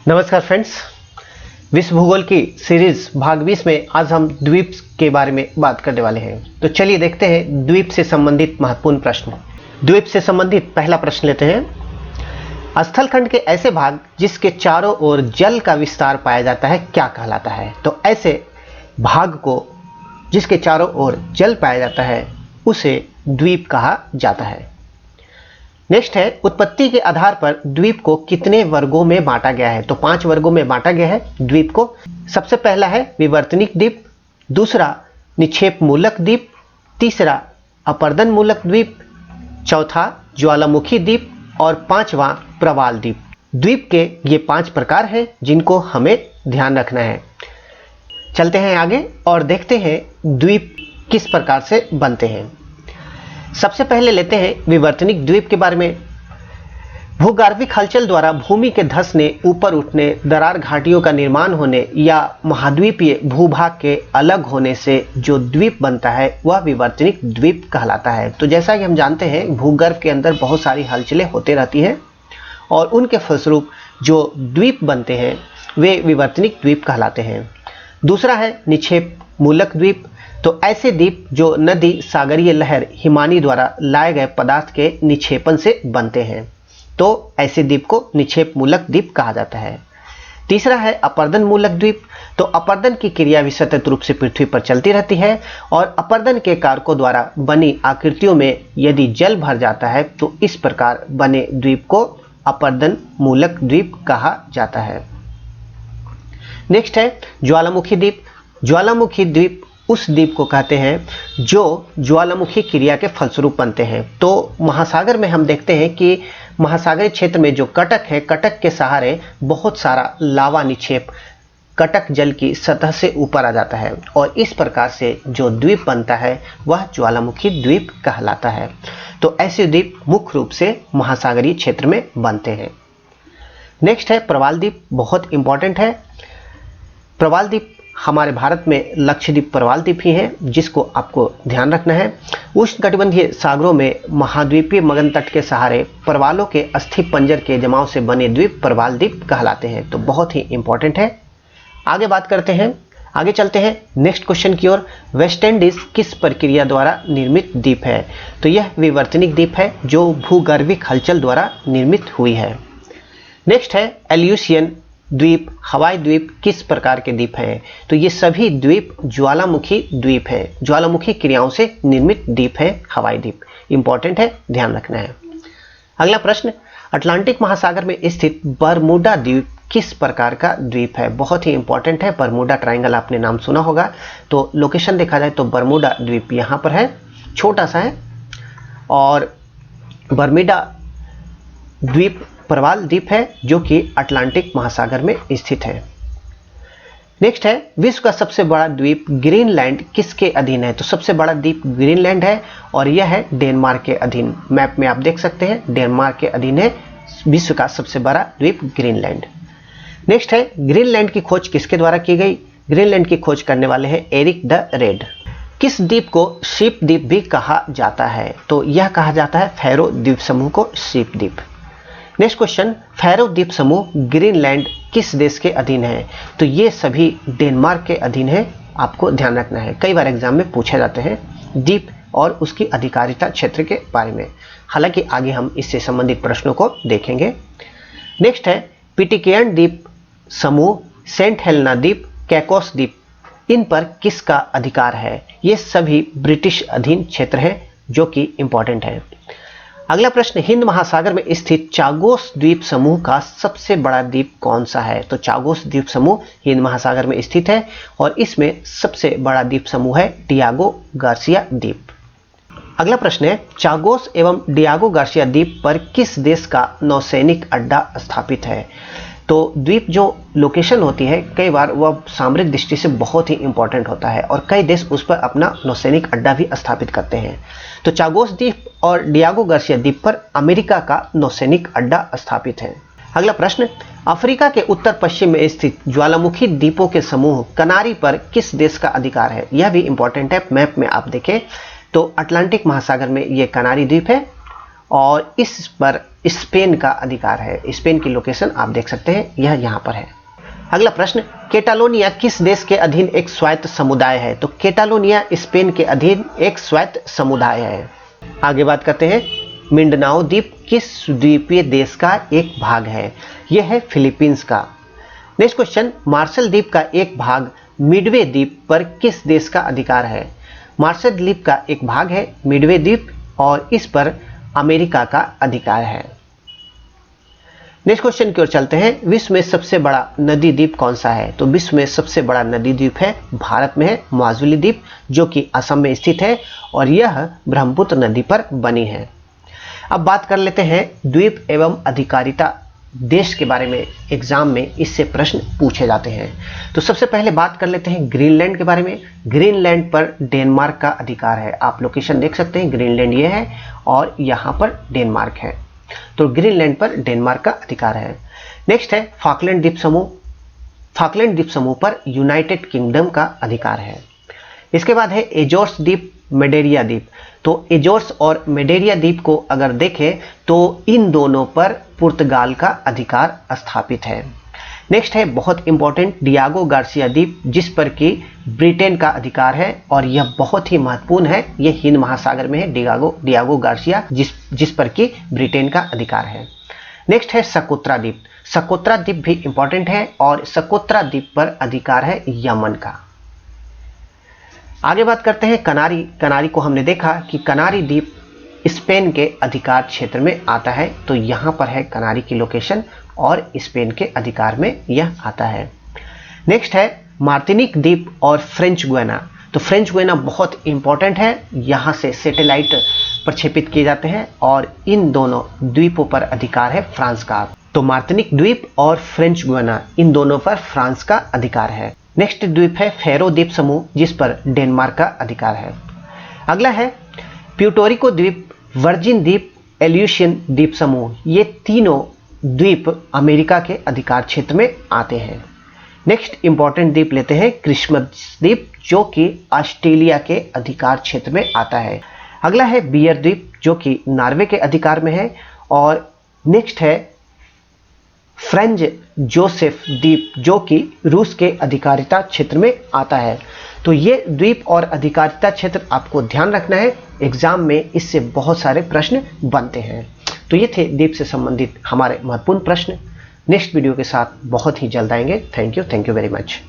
नमस्कार फ्रेंड्स, विश्व भूगोल की सीरीज भाग 20 में आज हम द्वीप के बारे में बात करने वाले हैं। तो चलिए देखते हैं द्वीप से संबंधित महत्वपूर्ण प्रश्न। द्वीप से संबंधित पहला प्रश्न लेते हैं। स्थलखंड के ऐसे भाग जिसके चारों ओर जल का विस्तार पाया जाता है क्या कहलाता है? तो ऐसे भाग को जिसके चारों ओर जल पाया जाता है उसे द्वीप कहा जाता है। नेक्स्ट है, उत्पत्ति के आधार पर द्वीप को कितने वर्गों में बांटा गया है? तो 5 वर्गों में बांटा गया है द्वीप को। सबसे पहला है विवर्तनिक द्वीप, दूसरा निक्षेप मूलक द्वीप, तीसरा अपर्दन मूलक द्वीप, चौथा ज्वालामुखी द्वीप और पांचवा प्रवाल द्वीप। द्वीप के ये 5 प्रकार हैं जिनको हमें ध्यान रखना है। चलते हैं आगे और देखते हैं द्वीप किस प्रकार से बनते हैं। सबसे पहले लेते हैं विवर्तनिक द्वीप के बारे में। भूगर्भिक हलचल द्वारा भूमि के धंसने, ऊपर उठने, दरार घाटियों का निर्माण होने या महाद्वीपीय भूभाग के अलग होने से जो द्वीप बनता है वह विवर्तनिक द्वीप कहलाता है। तो जैसा कि हम जानते हैं भूगर्भ के अंदर बहुत सारी हलचलें होते रहती हैं और उनके फलस्वरूप जो द्वीप बनते हैं वे विवर्तनिक द्वीप कहलाते हैं। दूसरा है निक्षेप मूलक द्वीप। तो ऐसे द्वीप जो नदी, सागरीय लहर, हिमानी द्वारा लाए गए पदार्थ के निक्षेपण से बनते हैं, तो ऐसे द्वीप को निक्षेप मूलक द्वीप कहा जाता है। तीसरा है अपर्दन मूलक द्वीप। तो अपर्दन की क्रिया भी सतत रूप से पृथ्वी पर चलती रहती है और अपर्दन के कारकों द्वारा बनी आकृतियों में यदि जल भर जाता है तो इस प्रकार बने द्वीप को अपर्दन मूलक द्वीप कहा जाता है। नेक्स्ट है ज्वालामुखी द्वीप। ज्वालामुखी द्वीप उस द्वीप को कहते हैं जो ज्वालामुखी क्रिया के फलस्वरूप बनते हैं। तो महासागर में हम देखते हैं कि महासागरीय क्षेत्र में जो कटक है, कटक के सहारे बहुत सारा लावा निक्षेप कटक जल की सतह से ऊपर आ जाता है और इस प्रकार से जो द्वीप बनता है वह ज्वालामुखी द्वीप कहलाता है। तो ऐसे द्वीप मुख्य रूप से महासागरीय क्षेत्र में बनते हैं। नेक्स्ट है प्रवाल द्वीप, बहुत इंपॉर्टेंट है। प्रवाल द्वीप हमारे भारत में लक्षद्वीप प्रवाल द्वीप ही है जिसको आपको ध्यान रखना है। उष्णकटिबंधीय सागरों में महाद्वीपीय मगन तट के सहारे प्रवालों के अस्थि पंजर के जमाव से बने द्वीप प्रवाल द्वीप कहलाते हैं। तो बहुत ही इंपॉर्टेंट है। आगे बात करते हैं, आगे चलते हैं नेक्स्ट क्वेश्चन की ओर। वेस्ट इंडीज किस प्रक्रिया द्वारा निर्मित द्वीप है? तो यह विवर्तनिक द्वीप है जो भूगर्भिक हलचल द्वारा निर्मित हुई है। नेक्स्ट है एल्यूसियन द्वीप, हवाई द्वीप किस प्रकार के द्वीप हैं? तो ये सभी द्वीप ज्वालामुखी द्वीप हैं, ज्वालामुखी क्रियाओं से निर्मित द्वीप है हवाई द्वीप। इंपॉर्टेंट है, ध्यान रखना है। अगला प्रश्न, अटलांटिक महासागर में स्थित बरमूडा द्वीप किस प्रकार का द्वीप है? बहुत ही इंपॉर्टेंट है। बरमूडा ट्रायंगल आपने नाम सुना होगा। तो लोकेशन देखा जाए तो बरमूडा द्वीप यहाँ पर है, छोटा सा है और बरमूडा द्वीप प्रवाल द्वीप है जो कि अटलांटिक महासागर में स्थित है। नेक्स्ट है, विश्व का सबसे बड़ा द्वीप ग्रीनलैंड किसके अधीन है? तो सबसे बड़ा द्वीप ग्रीनलैंड है और यह है डेनमार्क के अधीन। मैप में आप देख सकते हैं डेनमार्क के अधीन है विश्व का सबसे बड़ा द्वीप ग्रीनलैंड। नेक्स्ट है, ग्रीनलैंड की खोज किसके द्वारा की गई? ग्रीनलैंड की खोज करने वाले हैं एरिक द रेड। किस द्वीप को शीप द्वीप भी कहा जाता है? तो यह कहा जाता है फैरो द्वीप समूह को शीप द्वीप। नेक्स्ट क्वेश्चन, फैरो द्वीप समूह ग्रीनलैंड किस देश के अधीन है? तो ये सभी डेनमार्क के अधीन है, आपको ध्यान रखना है। कई बार एग्जाम में पूछे जाते हैं द्वीप और उसकी अधिकारिता क्षेत्र के बारे में। हालांकि आगे हम इससे संबंधित प्रश्नों को देखेंगे। नेक्स्ट है, पिटिकेयन द्वीप समूह, सेंट हेलेना द्वीप, कैकोस द्वीप, इन पर किसका अधिकार है? ये सभी ब्रिटिश अधीन क्षेत्र हैं जो कि इंपॉर्टेंट है। अगला प्रश्न, हिंद महासागर में स्थित चागोस द्वीप समूह का सबसे बड़ा द्वीप कौन सा है? तो चागोस द्वीप समूह हिंद महासागर में स्थित है और इसमें सबसे बड़ा द्वीप समूह है डियागो गार्सिया द्वीप। अगला प्रश्न है, चागोस एवं डियागो गार्सिया द्वीप पर किस देश का नौसैनिक अड्डा स्थापित है? तो द्वीप जो लोकेशन होती है कई बार वह सामरिक दृष्टि से बहुत ही इंपॉर्टेंट होता है और कई देश उस पर अपना नौसैनिक अड्डा भी स्थापित करते हैं। तो चागोस द्वीप और डियागो गार्सिया द्वीप पर अमेरिका का नौसैनिक अड्डा स्थापित है। अगला प्रश्न, अफ्रीका के उत्तर पश्चिम में स्थित ज्वालामुखी द्वीपों के समूह कनारी पर किस देश का अधिकार है? यह भी इंपॉर्टेंट है। मैप में आप देखें तो अटलांटिक महासागर में यह कनारी द्वीप है और इस पर स्पेन का अधिकार है। स्पेन की लोकेशन आप देख सकते हैं, यह यहाँ पर है। अगला प्रश्न, कैटालोनिया किस देश के अधीन एक स्वायत्त समुदाय है? तो कैटालोनिया स्पेन के अधीन एक स्वायत्त समुदाय है। आगे बात करते हैं, मिंडनाओ द्वीप किस द्वीपीय देश का एक भाग है? यह है फिलीपींस का। नेक्स्ट क्वेश्चन, मार्शल द्वीप का एक भाग मिडवे द्वीप पर किस देश का अधिकार है? मार्शल द्वीप का एक भाग है मिडवे द्वीप और इस पर अमेरिका का अधिकार है। नेक्स्ट क्वेश्चन की ओर चलते हैं, विश्व में सबसे बड़ा नदी द्वीप कौन सा है? तो विश्व में सबसे बड़ा नदी द्वीप है भारत में है माजुली द्वीप, जो कि असम में स्थित है और यह ब्रह्मपुत्र नदी पर बनी है। अब बात कर लेते हैं द्वीप एवं अधिकारिता देश के बारे में। एग्जाम में इससे प्रश्न पूछे जाते हैं। तो सबसे पहले बात कर लेते हैं ग्रीनलैंड के बारे में। ग्रीनलैंड पर डेनमार्क का अधिकार है। आप लोकेशन देख सकते हैं, ग्रीनलैंड ये है और यहाँ पर डेनमार्क है। तो ग्रीनलैंड पर डेनमार्क का अधिकार है। नेक्स्ट है फॉकलैंड द्वीप समूह। फॉकलैंड द्वीप समूह पर यूनाइटेड किंगडम का अधिकार है। इसके बाद है एजोर्स द्वीप, मेडेरिया द्वीप। तो एजोर्स और मेडेरिया द्वीप को अगर देखें तो इन दोनों पर पुर्तगाल का अधिकार स्थापित है। नेक्स्ट है बहुत इंपॉर्टेंट डियागो गार्सिया द्वीप, जिस पर कि ब्रिटेन का अधिकार है और यह बहुत ही महत्वपूर्ण है। यह हिंद महासागर में है, डियागो गार्सिया, जिस पर कि ब्रिटेन का अधिकार है। नेक्स्ट है सकोत्रा द्वीप। सकोत्रा द्वीप भी इंपॉर्टेंट है और सकोत्रा द्वीप पर अधिकार है यमन का। आगे बात करते हैं कनारी। कनारी को हमने देखा कि कनारी द्वीप स्पेन के अधिकार क्षेत्र में आता है। तो यहाँ पर है कनारी की लोकेशन और स्पेन के अधिकार में यह आता है। नेक्स्ट है मार्टिनिक द्वीप और फ्रेंच गुयाना। तो फ्रेंच गुयाना बहुत इंपॉर्टेंट है, यहाँ से सैटेलाइट प्रक्षेपित किए जाते हैं और इन दोनों द्वीपों पर अधिकार है फ्रांस का। तो मार्टिनिक द्वीप और फ्रेंच गुयाना, इन दोनों पर फ्रांस का अधिकार है। नेक्स्ट द्वीप है फेरो द्वीप समूह, जिस पर डेनमार्क का अधिकार है। अगला है प्यूटोरिको द्वीप, वर्जिन द्वीप, एल्यूशियन द्वीप समूह। ये तीनों द्वीप अमेरिका के अधिकार क्षेत्र में आते हैं। नेक्स्ट इंपॉर्टेंट द्वीप लेते हैं क्रिसमस द्वीप, जो कि ऑस्ट्रेलिया के अधिकार क्षेत्र में आता है। अगला है बियर द्वीप, जो कि नॉर्वे के अधिकार में है। और नेक्स्ट है फ्रेंच जोसेफ द्वीप, जो कि रूस के अधिकारिता क्षेत्र में आता है। तो ये द्वीप और अधिकारिता क्षेत्र आपको ध्यान रखना है, एग्जाम में इससे बहुत सारे प्रश्न बनते हैं। तो ये थे द्वीप से संबंधित हमारे महत्वपूर्ण प्रश्न। नेक्स्ट वीडियो के साथ बहुत ही जल्द आएंगे। Thank you very much.